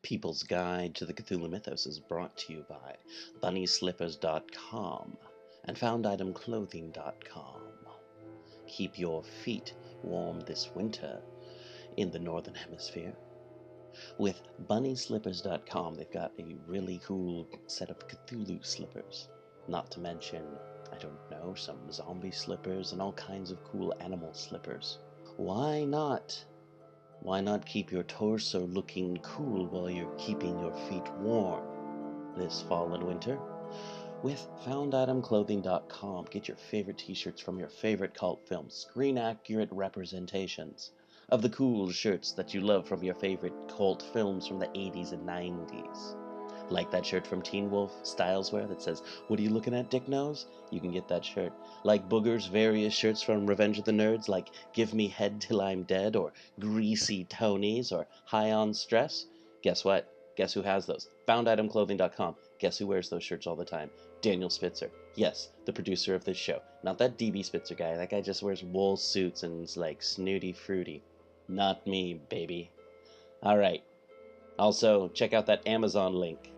People's Guide to the Cthulhu Mythos is brought to you by BunnySlippers.com and FoundItemClothing.com. Keep your feet warm this winter in the Northern Hemisphere. With BunnySlippers.com, they've got a really cool set of Cthulhu slippers. Not to mention, I don't know, some zombie slippers and all kinds of cool animal slippers. Why not? Why not keep your torso looking cool while you're keeping your feet warm this fall and winter? With FoundItemClothing.com, get your favorite t-shirts from your favorite cult films, screen-accurate representations of the cool shirts that you love from your favorite cult films from the 80s and 90s. Like that shirt from Teen Wolf Styleswear that says, "What are you looking at, Dick Nose?" You can get that shirt. Like Booger's various shirts from Revenge of the Nerds, like "Give Me Head Till I'm Dead," or "Greasy Tony's," or "High on Stress." Guess what? Guess who has those? FoundItemClothing.com. Guess who wears those shirts all the time? Daniel Spitzer. Yes, the producer of this show. Not that DB Spitzer guy. That guy just wears wool suits and is like snooty fruity. Not me, baby. Alright. Also, check out that Amazon link.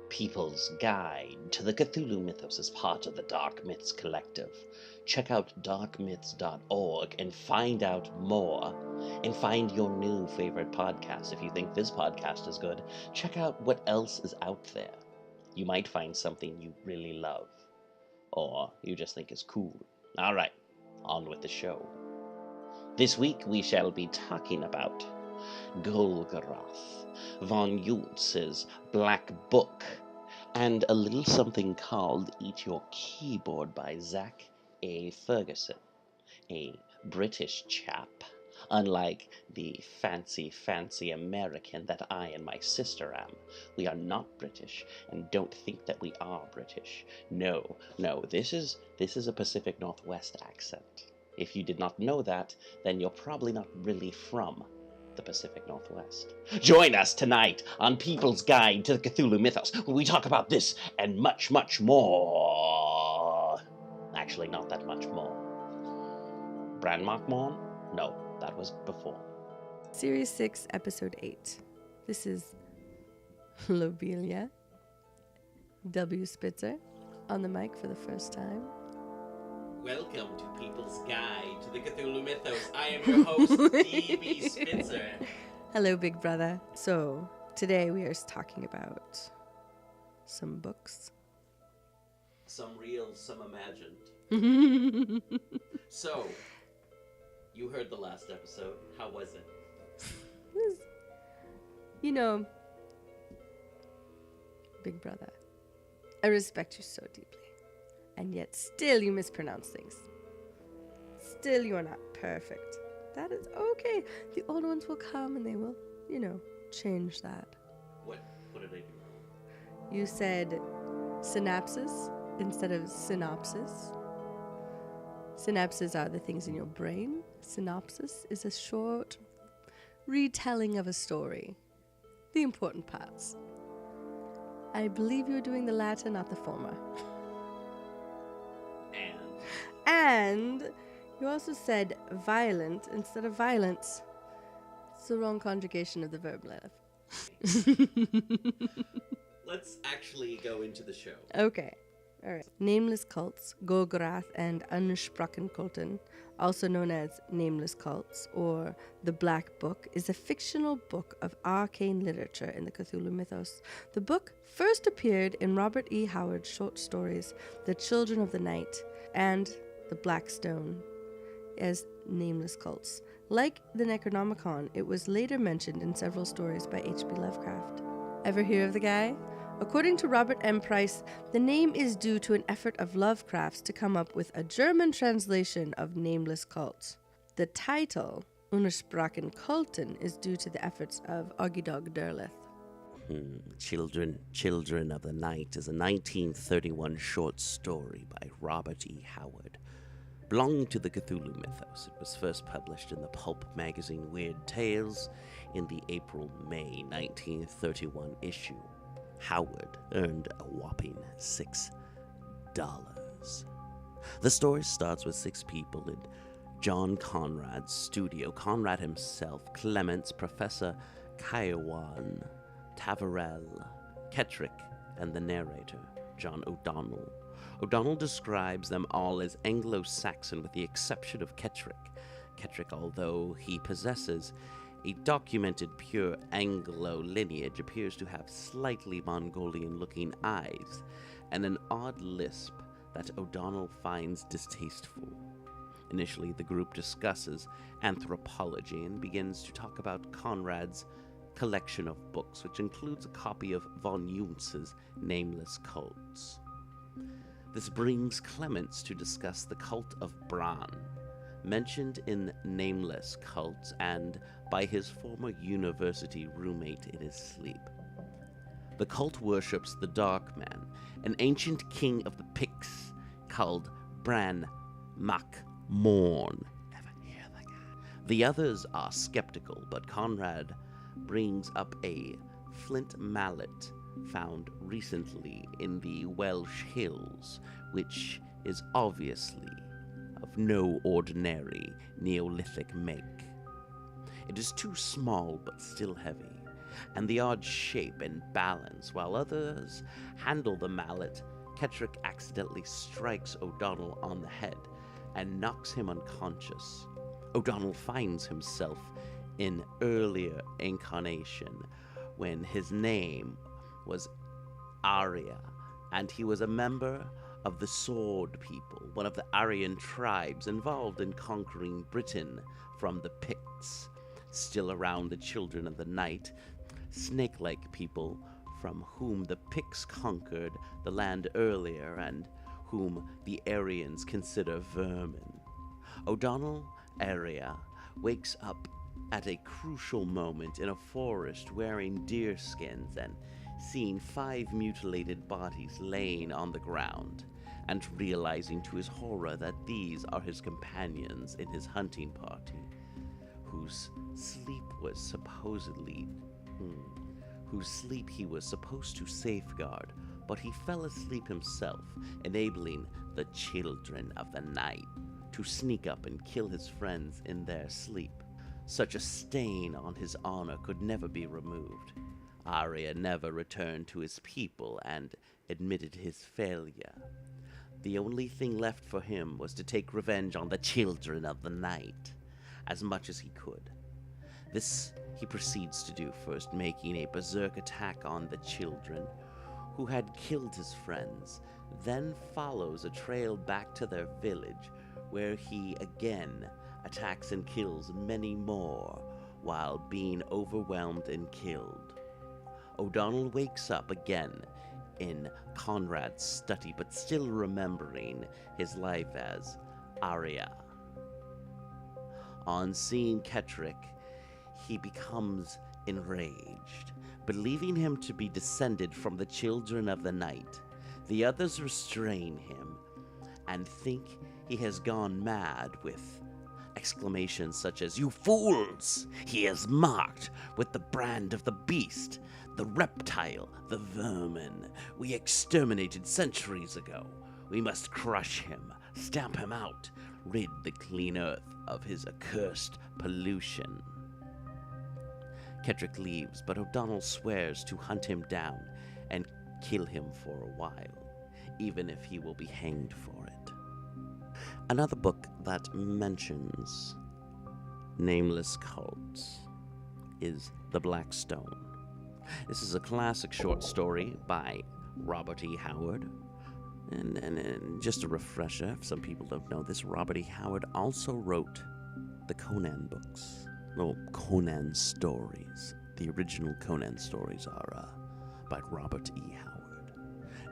People's Guide to the Cthulhu Mythos is part of the Dark Myths Collective. Check out darkmyths.org and find out more. And find your new favorite podcast. If you think this podcast is good, check out what else is out there. You might find something you really love. Or you just think is cool. Alright, on with the show. This week we shall be talking about Golgoroth, von Juntz's Black Book, and a little something called Eat Your Keyboard by Zak A Fergison, a British chap, unlike the fancy American that I and my sister am. We are not British, and don't think that we are British. No, this is a Pacific Northwest accent. If you did not know that, then you're probably not really from the Pacific Northwest. Join us tonight on People's Guide to the Cthulhu Mythos, where we talk about this and much, much more. Actually, not that much more. Brandmark Morn? No, that was before. Series 6, Episode 8. This is Lobelia W. Spitzer on the mic for the first time. Welcome to People's Guide to the Cthulhu Mythos. I am your host, DB Spitzer. Hello, big brother. So, today we are talking about some books. Some real, some imagined. So, you heard the last episode. How was it? You know, big brother, I respect you so deeply. And yet still you mispronounce things. Still you are not perfect. That is okay. The old ones will come and they will, change that. What did I do wrong? You said synapses instead of synopsis. Synapses are the things in your brain. Synopsis is a short retelling of a story. The important parts. I believe you're doing the latter, not the former. And you also said violent instead of violence. It's the wrong conjugation of the verb live. Let's actually go into the show. Okay. All right. Nameless Cults, Golgoroth and Unsprochen Kulten, also known as Nameless Cults or The Black Book, is a fictional book of arcane literature in the Cthulhu mythos. The book first appeared in Robert E. Howard's short stories, The Children of the Night and The Black Stone, as Nameless Cults. Like the Necronomicon, it was later mentioned in several stories by H.P. Lovecraft. Ever hear of the guy? According to Robert M. Price, the name is due to an effort of Lovecraft's to come up with a German translation of Nameless Cults. The title, Unsprochen Kulten, is due to the efforts of Ogidog Derleth. Children of the Night is a 1931 short story by Robert E. Howard. Belonging to the Cthulhu mythos, it was first published in the pulp magazine Weird Tales in the April-May 1931 issue. Howard earned a whopping $6. The story starts with 6 people in John Conrad's studio. Conrad himself, Clements, Professor Kaiwan, Taverell, Kettrick, and the narrator, John O'Donnell. O'Donnell describes them all as Anglo-Saxon with the exception of Kettrick. Kettrick, although he possesses a documented pure Anglo lineage, appears to have slightly Mongolian-looking eyes and an odd lisp that O'Donnell finds distasteful. Initially, the group discusses anthropology and begins to talk about Conrad's collection of books, which includes a copy of von Juntz's Nameless Cults. This brings Clements to discuss the cult of Bran, mentioned in Nameless Cults and by his former university roommate in his sleep. The cult worships the Dark Man, an ancient king of the Picts called Bran Mac Morn. Never hear that guy. The others are skeptical, but Conrad brings up a flint mallet found recently in the Welsh Hills, which is obviously of no ordinary Neolithic make. It is too small but still heavy, and the odd shape and balance. While others handle the mallet, Kettrick accidentally strikes O'Donnell on the head and knocks him unconscious. O'Donnell finds himself in earlier incarnation when his name was Arya, and he was a member of the Sword People, one of the Aryan tribes involved in conquering Britain from the Picts, still around the Children of the Night, snake-like people from whom the Picts conquered the land earlier and whom the Aryans consider vermin. O'Donnell, Arya, wakes up at a crucial moment in a forest wearing deer skins and seeing 5 mutilated bodies laying on the ground, and realizing to his horror that these are his companions in his hunting party, whose sleep he was supposed to safeguard, but he fell asleep himself, enabling the Children of the Night to sneak up and kill his friends in their sleep. Such a stain on his honor could never be removed. Arya never returned to his people and admitted his failure. The only thing left for him was to take revenge on the Children of the Night, as much as he could. This he proceeds to do, first making a berserk attack on the children who had killed his friends, then follows a trail back to their village, where he again attacks and kills many more while being overwhelmed and killed. O'Donnell wakes up again in Conrad's study, but still remembering his life as Arya. On seeing Kettrick, he becomes enraged, believing him to be descended from the Children of the Night. The others restrain him and think he has gone mad, with exclamations such as, "You fools! He is marked with the brand of the beast, the reptile, the vermin we exterminated centuries ago. We must crush him, stamp him out, rid the clean earth of his accursed pollution." Kettrick leaves, but O'Donnell swears to hunt him down and kill him for a while, even if he will be hanged for it. Another book that mentions nameless cults is The Black Stone. This is a classic short story by Robert E. Howard. And just a refresher, if some people don't know this, Robert E. Howard also wrote the Conan books. No, Conan stories. The original Conan stories are by Robert E. Howard.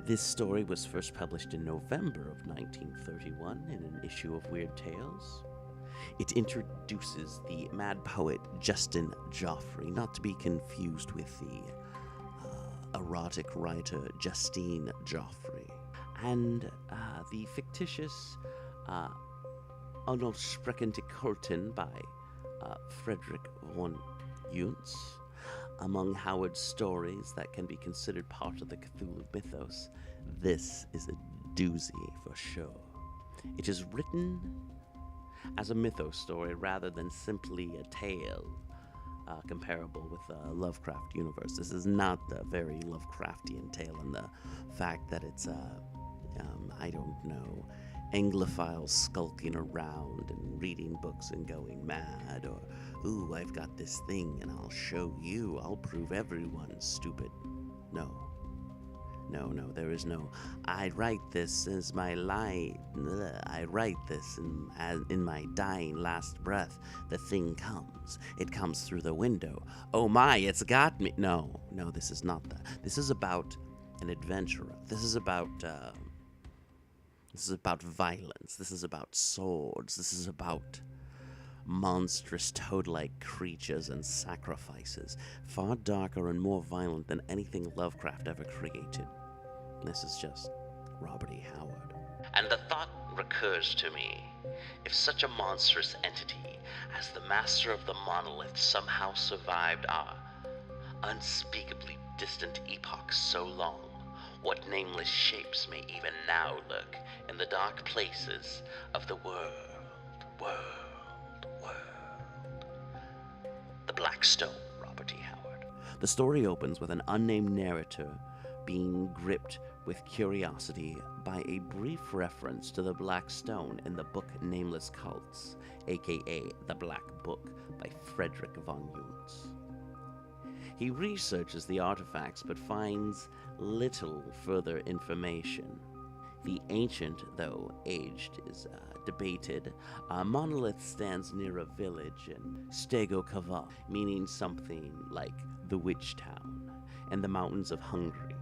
This story was first published in November of 1931 in an issue of Weird Tales. It introduces the mad poet Justin Joffrey, not to be confused with the erotic writer Justine Joffrey, and the fictitious Unsprechende Kulten by Frederick von Juntz. Among Howard's stories that can be considered part of the Cthulhu mythos, this is a doozy for sure. It is written as a mythos story rather than simply a tale comparable with the Lovecraft universe. This is not a very Lovecraftian tale in the fact that it's, I don't know, Anglophiles skulking around and reading books and going mad, or, ooh, I've got this thing and I'll show you, I'll prove everyone's stupid. No, there is no, I write this as my life, I write this in my dying last breath. The thing comes. It comes through the window. Oh my, it's got me. No, this is not that. This is about an adventurer. This is about violence. This is about swords. This is about monstrous toad-like creatures and sacrifices, far darker and more violent than anything Lovecraft ever created. This is just Robert E. Howard. And the thought recurs to me, if such a monstrous entity as the master of the monolith somehow survived our unspeakably distant epoch so long, what nameless shapes may even now lurk in the dark places of the world. The Black Stone, Robert E. Howard. The story opens with an unnamed narrator being gripped with curiosity by a brief reference to the Black Stone in the book Nameless Cults, aka The Black Book by Frederick von Jungts. He researches the artifacts but finds little further information. The ancient, though aged, is debated. A monolith stands near a village in Stegokava, meaning something like the Witch Town, and the mountains of Hungary.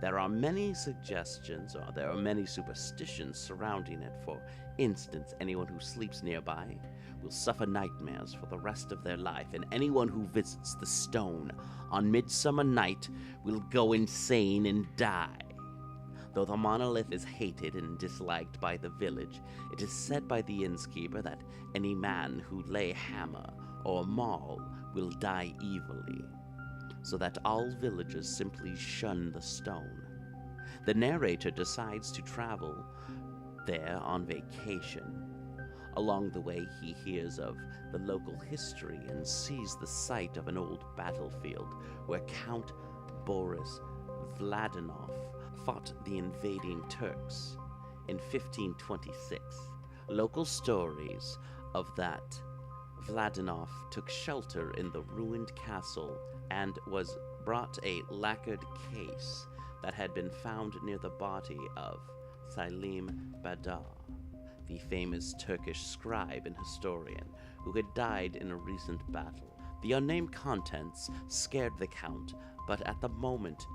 There are many suggestions, or there are many superstitions surrounding it. For instance, anyone who sleeps nearby will suffer nightmares for the rest of their life, and anyone who visits the stone on Midsummer Night will go insane and die. Though the monolith is hated and disliked by the village, it is said by the innkeeper that any man who lay hammer or maul will die evilly, so that all villagers simply shun the stone. The narrator decides to travel there on vacation. Along the way, he hears of the local history and sees the site of an old battlefield where Count Boris Vladinov fought the invading Turks in 1526. Local stories of that Vladinov took shelter in the ruined castle and was brought a lacquered case that had been found near the body of Selim Badar, the famous Turkish scribe and historian who had died in a recent battle. The unnamed contents scared the Count, but at the moment,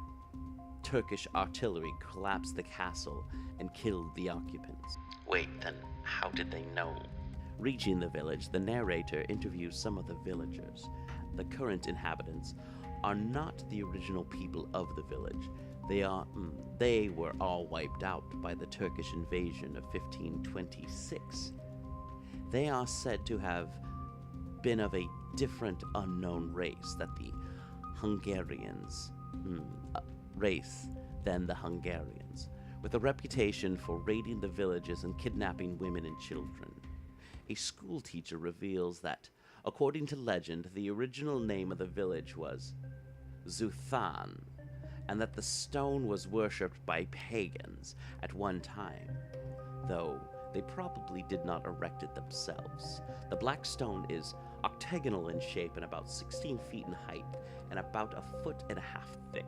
Turkish artillery collapsed the castle and killed the occupants. Wait, then how did they know? Reaching the village, the narrator interviews some of the villagers. The current inhabitants are not the original people of the village. They were all wiped out by the Turkish invasion of 1526. They are said to have been of a different unknown race that the Hungarians, race than the Hungarians, with a reputation for raiding the villages and kidnapping women and children. A school teacher reveals that, according to legend, the original name of the village was Zuthan, and that the stone was worshipped by pagans at one time, though they probably did not erect it themselves. The Black Stone is octagonal in shape and about 16 feet in height and about 1.5 feet thick.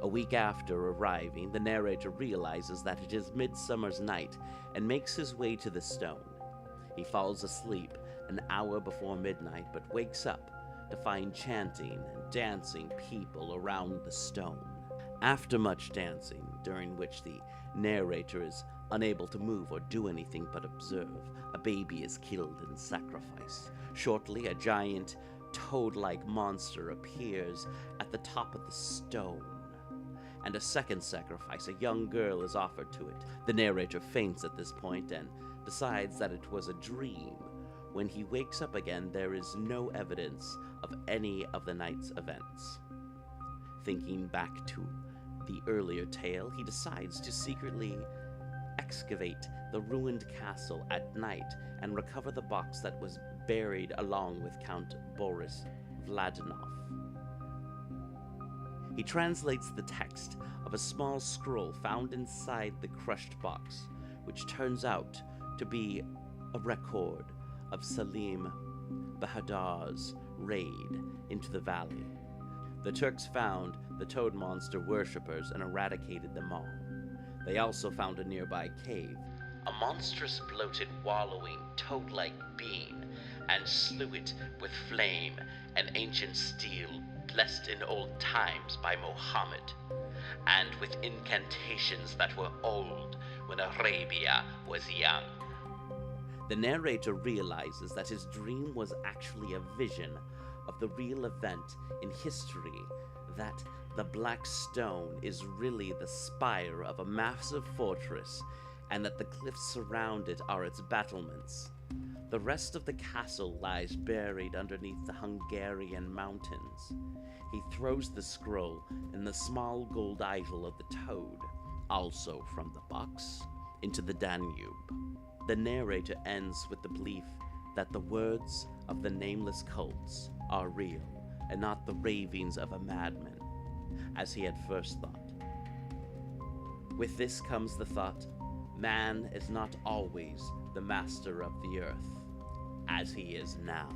A week after arriving, the narrator realizes that it is Midsummer's Night and makes his way to the stone. He falls asleep an hour before midnight, but wakes up to find chanting and dancing people around the stone. After much dancing, during which the narrator is unable to move or do anything but observe, a baby is killed and sacrificed. Shortly, a giant toad-like monster appears at the top of the stone, and a second sacrifice, a young girl, is offered to it. The narrator faints at this point and decides that it was a dream. When he wakes up again, there is no evidence of any of the night's events. Thinking back to the earlier tale, he decides to secretly excavate the ruined castle at night and recover the box that was buried along with Count Boris Vladinov. He translates the text of a small scroll found inside the crushed box, which turns out to be a record of Salim Bahadur's raid into the valley. The Turks found the toad monster worshippers and eradicated them all. They also found a nearby cave, a monstrous bloated wallowing toad-like being, and slew it with flame and ancient steel blessed in old times by Mohammed, and with incantations that were old when Arabia was young. The narrator realizes that his dream was actually a vision of the real event in history, that the Black Stone is really the spire of a massive fortress, and that the cliffs surround it are its battlements. The rest of the castle lies buried underneath the Hungarian mountains. He throws the scroll and the small gold idol of the toad, also from the box, into the Danube. The narrator ends with the belief that the words of the nameless cults are real and not the ravings of a madman, as he had first thought. With this comes the thought, man is not always the master of the earth, as he is now.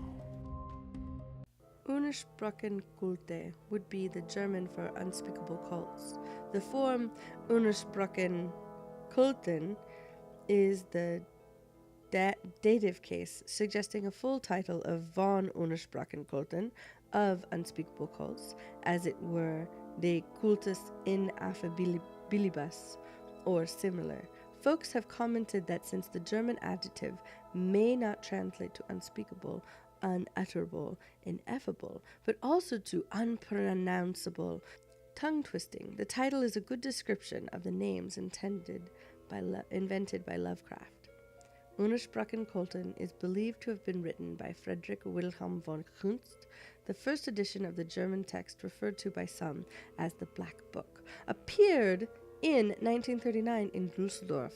Unersprochen Kulte would be the German for unspeakable cults. The form Unersprochen Kulten is the dative case, suggesting a full title of von Unersprochen Kulten, of unspeakable cults, as it were de cultus ineffabilibus, or similar. Folks have commented that since the German adjective may not translate to unspeakable, unutterable, ineffable, but also to unpronounceable, tongue-twisting, the title is a good description of the names invented by Lovecraft. Unersprochen Kulten is believed to have been written by Friedrich Wilhelm von Kunst. The first edition of the German text, referred to by some as the Black Book, appeared in 1939 in Dusseldorf.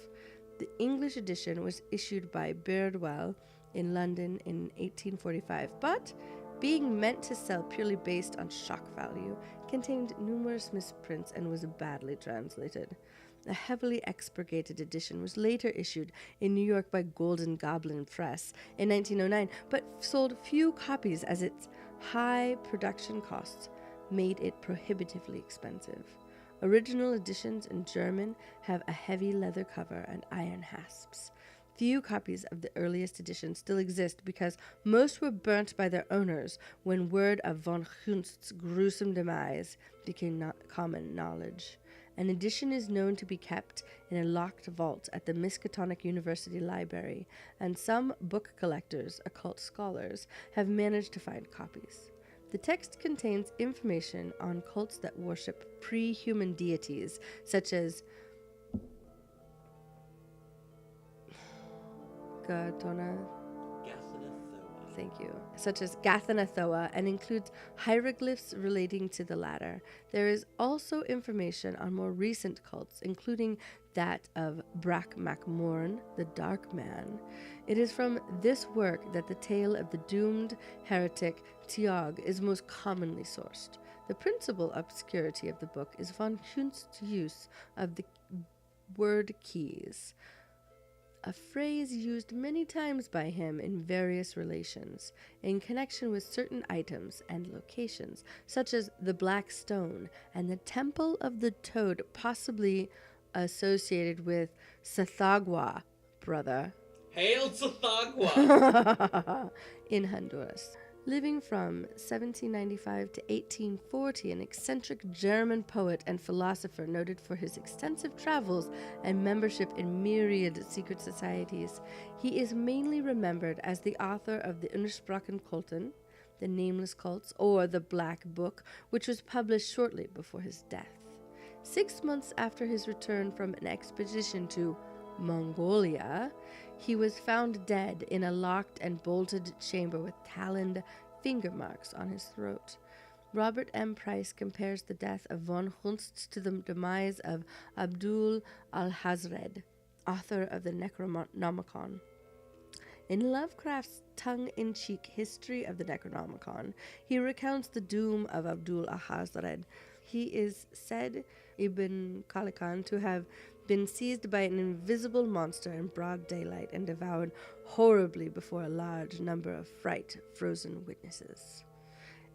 The English edition was issued by Berdwell in London in 1845, but, being meant to sell purely based on shock value, contained numerous misprints and was badly translated. A heavily expurgated edition was later issued in New York by Golden Goblin Press in 1909, but sold few copies as its high production costs made it prohibitively expensive. Original editions in German have a heavy leather cover and iron hasps. Few copies of the earliest editions still exist because most were burnt by their owners when word of von Kunst's gruesome demise became common knowledge. An edition is known to be kept in a locked vault at the Miskatonic University Library, and some book collectors, occult scholars, have managed to find copies. The text contains information on cults that worship pre-human deities, such as Gathanathoa, and includes hieroglyphs relating to the latter. There is also information on more recent cults, including that of Brak Macmorn, the Dark Man. It is from this work that the tale of the doomed heretic Tiag is most commonly sourced. The principal obscurity of the book is von Kunst's use of the word keys, a phrase used many times by him in various relations, in connection with certain items and locations, such as the Black Stone and the Temple of the Toad, possibly associated with Sathagua, brother. Hail Sathagua! In Honduras. Living from 1795 to 1840, an eccentric German poet and philosopher noted for his extensive travels and membership in myriad secret societies, he is mainly remembered as the author of the Unersprochen Kulten, the Nameless Cults, or the Black Book, which was published shortly before his death. 6 months after his return from an expedition to Mongolia, he was found dead in a locked and bolted chamber with taloned finger marks on his throat. Robert M. Price compares the death of von Kunst to the demise of Abdul al-Hazred, author of the Necronomicon. In Lovecraft's tongue-in-cheek history of the Necronomicon, he recounts the doom of Abdul Ahazred. He is said, Ibn Khalikan, to have been seized by an invisible monster in broad daylight and devoured horribly before a large number of fright-frozen witnesses.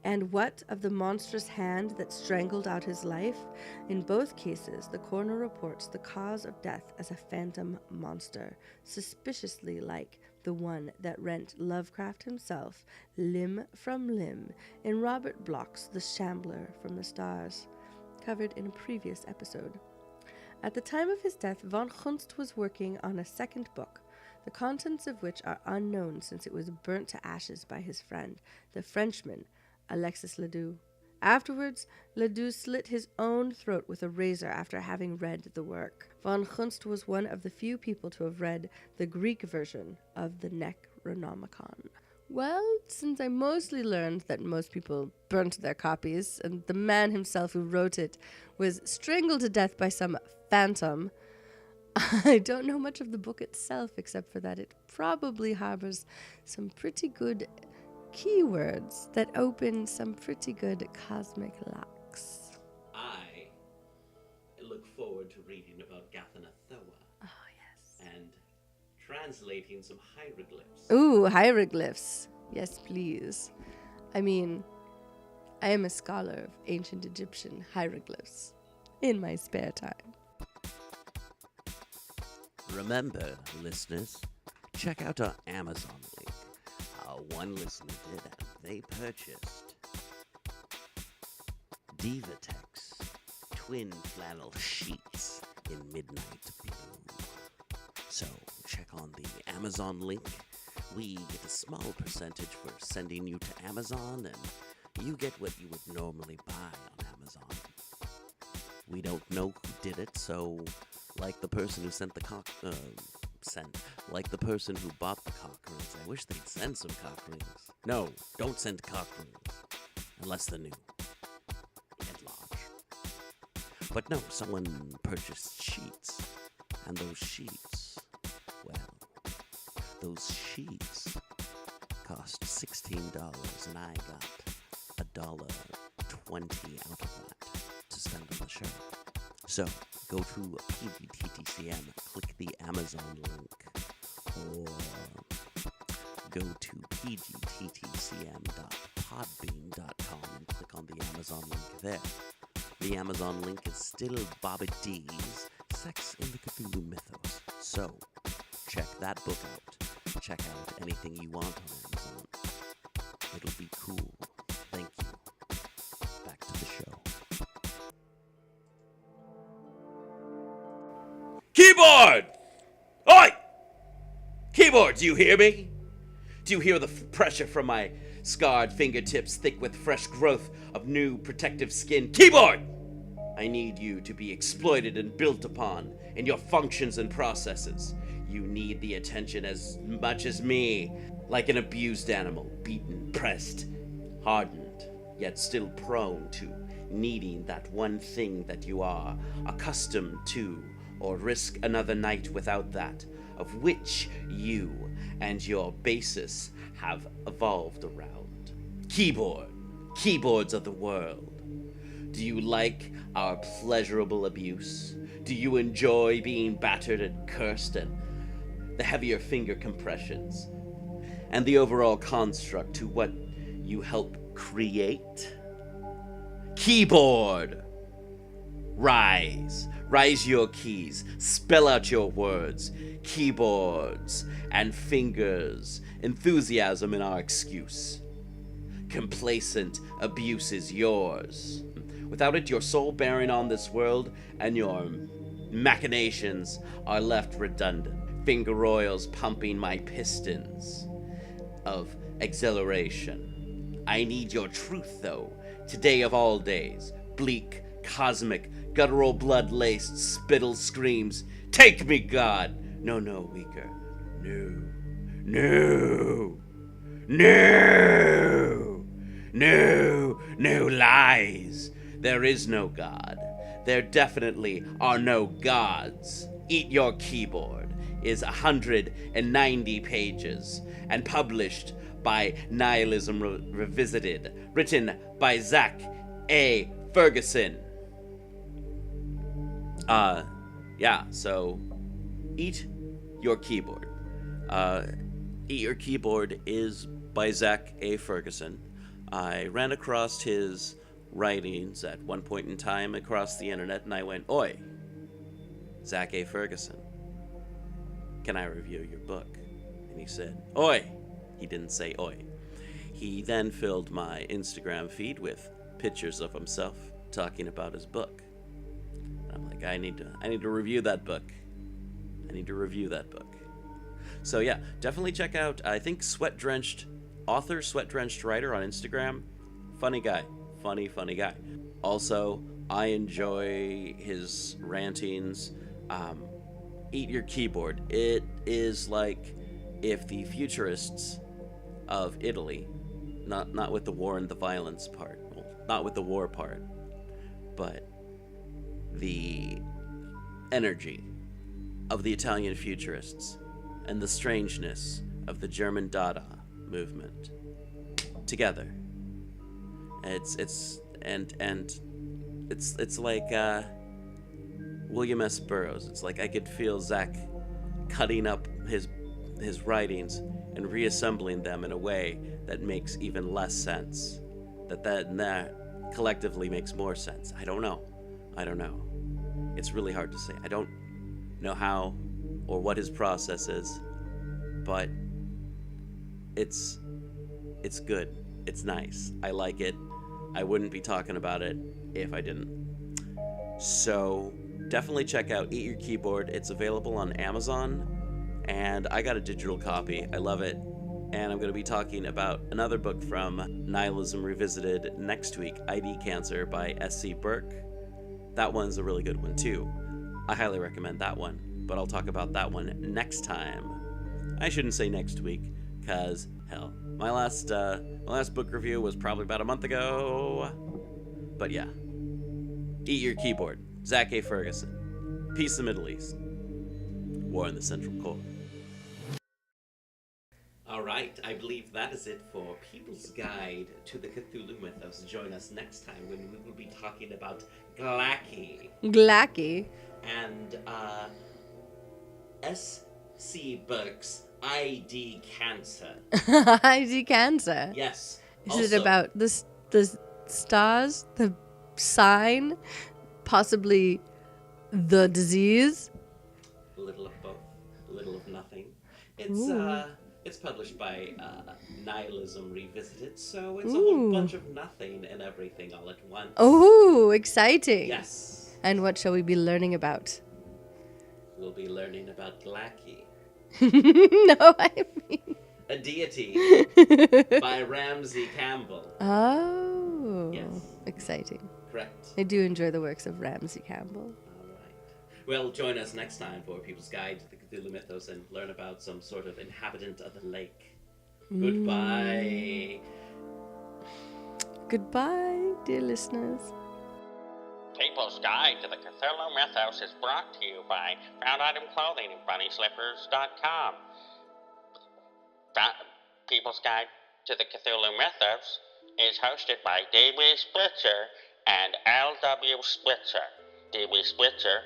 And what of the monstrous hand that strangled out his life? In both cases, the coroner reports the cause of death as a phantom monster, suspiciously like the one that rent Lovecraft himself limb from limb in Robert Bloch's The Shambler from the Stars, covered in a previous episode. At the time of his death, von Gunst was working on a second book, the contents of which are unknown since it was burnt to ashes by his friend, the Frenchman, Alexis Ledoux. Afterwards, Ledoux slit his own throat with a razor after having read the work. Von Gunst was one of the few people to have read the Greek version of the Necronomicon. Well, since I mostly learned that most people burnt their copies, and the man himself who wrote it was strangled to death by some phantom, I don't know much of the book itself, except for that it probably harbors some pretty good keywords that open some pretty good cosmic locks. I look forward to reading about Gathanathoa. Oh, yes. And translating some hieroglyphs. Ooh, hieroglyphs. Yes, please. I mean, I am a scholar of ancient Egyptian hieroglyphs in my spare time. Remember, listeners, check out our Amazon link. One listener did, and they purchased Divatex twin flannel sheets in midnight blue. So check on the Amazon link. We get a small percentage for sending you to Amazon, and you get what you would normally buy on Amazon. We don't know who did it, so like the person who sent the like the person who bought the cock rings, I wish they'd send some cock rings. No, don't send cock rings. Unless they're new. At large. But no, someone purchased sheets. And those sheets, well, those sheets cost $16, and I got $1.20 out of that to spend on the show. So, go to PGTTCM, click the Amazon link, or go to pgttcm.podbean.com and click on the Amazon link there. The Amazon link is still Bobby D's Sex in the Cthulhu Mythos. So, check that book out. Check out anything you want on Amazon. It'll be cool. Thank you. Back to the show. Keyboard! Oi! Keyboard, do you hear me? Do you hear the pressure from my scarred fingertips thick with fresh growth of new protective skin? Keyboard! I need you to be exploited and built upon in your functions and processes. You need the attention as much as me, like an abused animal, beaten, pressed, hardened, yet still prone to needing that one thing that you are accustomed to, or risk another night without that, of which you and your basis have evolved around. Keyboards of the world. Do you like our pleasurable abuse? Do you enjoy being battered and cursed, and the heavier finger compressions, and the overall construct to what you help create? Keyboard! Rise your keys, spell out your words, keyboards and fingers, enthusiasm in our excuse. Complacent abuse is yours. Without it, your soul bearing on this world and your machinations are left redundant. Finger oils pumping my pistons of exhilaration. I need your truth, though, today of all days. Bleak, cosmic, guttural blood-laced spittle screams. Take me, God! No, weaker. No lies. There is no God. There definitely are no gods. Eat your keyboard. is 190 pages and published by Nihilism Revisited, written by Zak A Fergison. Yeah, so Eat Your Keyboard. Eat Your Keyboard is by Zak A Fergison. I ran across his writings at one point in time across the internet, and I went, "Oi, Zak A Fergison, can I review your book?" And he said, "Oi." He didn't say oi. He then filled my Instagram feed with pictures of himself talking about his book. And I'm like, I need to review that book. I need to review that book. So yeah, definitely check out, I think, Sweat Drenched Writer on Instagram. Funny guy. Funny guy. Also, I enjoy his rantings. Eat Your Keyboard. It is like if the futurists of Italy, not with the war and the violence part, well, not with the war part, but the energy of the Italian futurists and the strangeness of the German Dada movement together. It's like William S. Burroughs. It's like I could feel Zach cutting up his writings and reassembling them in a way that makes even less sense. That collectively makes more sense. I don't know. It's really hard to say. I don't know how or what his process is, but it's good. It's nice. I like it. I wouldn't be talking about it if I didn't. So definitely check out Eat Your Keyboard. It's available on Amazon, and I got a digital copy. I love it. And I'm going to be talking about another book from Nihilism Revisited next week, ID Cancer by S.C. Burke. That one's a really good one too. I highly recommend that one, but I'll talk about that one next time. I shouldn't say next week, cause hell, my last book review was probably about a month ago. But yeah, Eat Your Keyboard, Zak A Fergison, Peace in the Middle East, War in the Central Core. Alright, I believe that is it for People's Guide to the Cthulhu Mythos. Join us next time when we will be talking about Glaaki. And, S.C. Burke's ID Cancer. ID Cancer? Yes. Is it about the stars, the sign, possibly the disease? A little of both, a little of nothing. It's published by Nihilism Revisited, so it's a whole bunch of nothing and everything all at once. Oh, exciting. Yes. And what shall we be learning about? We'll be learning about Glaaki. No, I mean... A Deity by Ramsey Campbell. Oh. Yes. Exciting. Correct. I do enjoy the works of Ramsey Campbell. All right. Well, join us next time for People's Guide to the Cthulhu Mythos and learn about some sort of inhabitant of the lake. Goodbye. Goodbye, dear listeners. People's Guide to the Cthulhu Mythos is brought to you by Found Item Clothing and BunnySlippers.com. People's Guide to the Cthulhu Mythos is hosted by DB Splitzer and LW Splitzer. DB Splitzer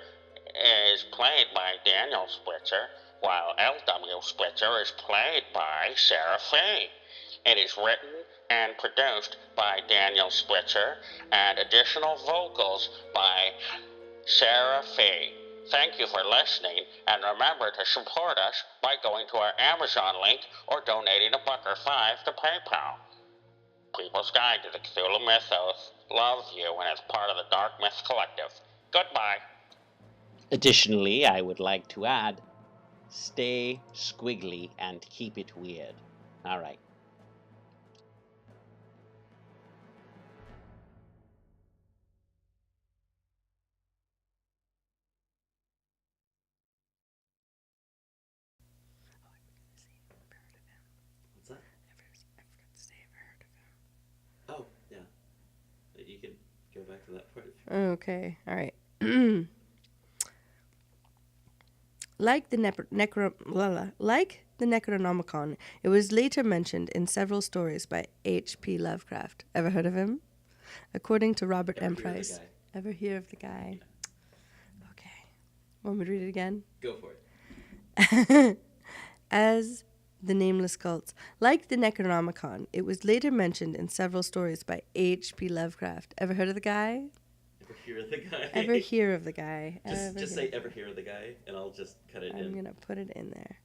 is played by Daniel Splitzer, while LW Splitzer is played by Sarah Fee. It is written and produced by Daniel Splitzer and additional vocals by Sarah Fee. Thank you for listening, and remember to support us by going to our Amazon link or donating $1.05 to PayPal. People's Guide to the Cthulhu Mythos loves you and is part of the Dark Myth Collective. Goodbye. Additionally, I would like to add, stay squiggly and keep it weird. All right. What's that? I forgot to say I've heard of him. Oh, yeah. You can go back to that part. Okay, all right. Like the Necronomicon, it was later mentioned in several stories by H.P. Lovecraft. Ever heard of him? According to Robert M. Price. Ever hear of the guy? Okay. Want me to read it again? Go for it. As the nameless cults. Like the Necronomicon, it was later mentioned in several stories by H.P. Lovecraft. Ever heard of the guy? Ever hear of the guy? Ever hear of the guy? Just say ever hear of the guy, and I'll just cut it in. I'm going to put it in there.